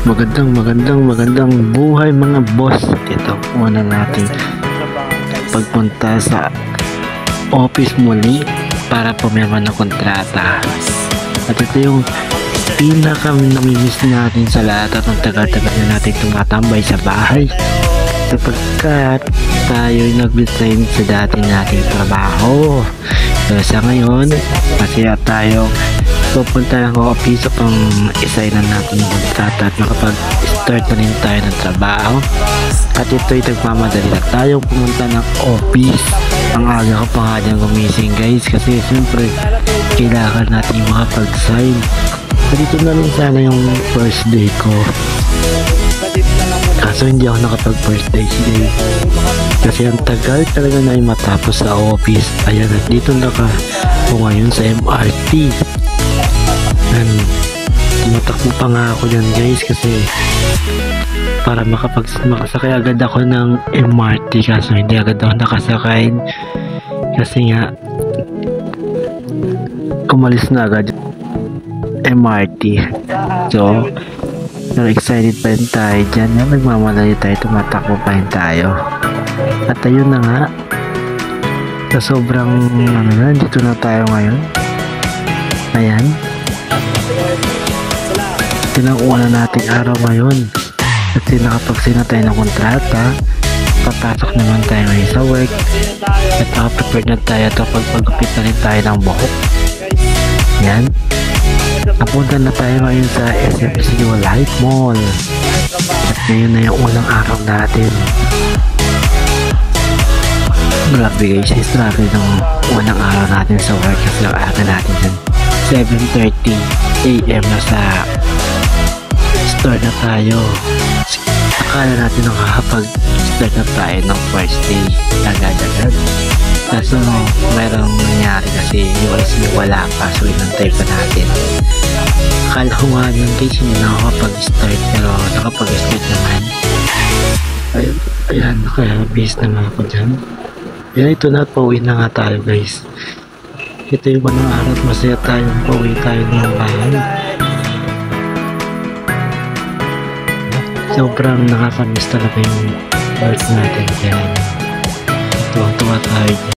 Magandang buhay mga boss. Ito una natin pagpunta sa office muli para pumirma ng kontrata. At ito yung pinaka namimiss natin sa lahat at ang tagal-tagal na natin tumatambay sa bahay sapagkat tayo'y nag-resign sa dati nating trabaho. So sa ngayon, masaya tayo pupunta ng office upang isay na natin yung kontrata at makapag-start na rin tayo ng trabaho. At ito'y nagmamadali na tayong pumunta ng office. Ang aga ko pa nga dyan gumising guys kasi siyempre kailangan natin makapag-sign. At ito na rin sana yung first day ko. Kaso hindi ako nakapag first day today kasi ang tagal talaga na yung matapos sa office. Ayan, at dito na ka po ngayon sa MRT. Tumatakbo pa nga ako dyan guys kasi para makasakay agad ako ng MRT, kaso hindi agad ako nakasakay kasi nga umalis na agad MRT. So excited pa rin tayo dyan, nagmamadali tayo, tumatakbo pa rin tayo. At ayun na nga, sa sobrang dito na tayo ngayon. Ayan, tinakuha na natin araw ngayon at nakapagsin na tayo ng kontrata. Papasok naman tayo ngayon sa work at nakaprepare na tayo at pagpagupit na rin tayo ng buhok. Yan, napunta na tayo ngayon sa SMCU Light Mall at ngayon na yung unang araw natin. Grabe guys, grabe ng unang araw natin sa work kasi ang araw natin dyan 7:30 AM na sa start na tayo. Akala natin nakakapag-start na tayo ng first day agad-agad. Kaso mayroong nangyari kasi yung ICU wala pa, so inantay pa natin. Akala ko nga yung guys hindi nakakapag-start pero nakapag-start naman. Ayan, kaya-base naman ako dyan. Ayan, ito na, pauwi na nga tayo guys. Ito yung manang araw at masaya tayong pauwi tayo ng bahay. Sobrang nakakamiss talaga yung work natin dyan. Tuwang-tuwa tayo dyan.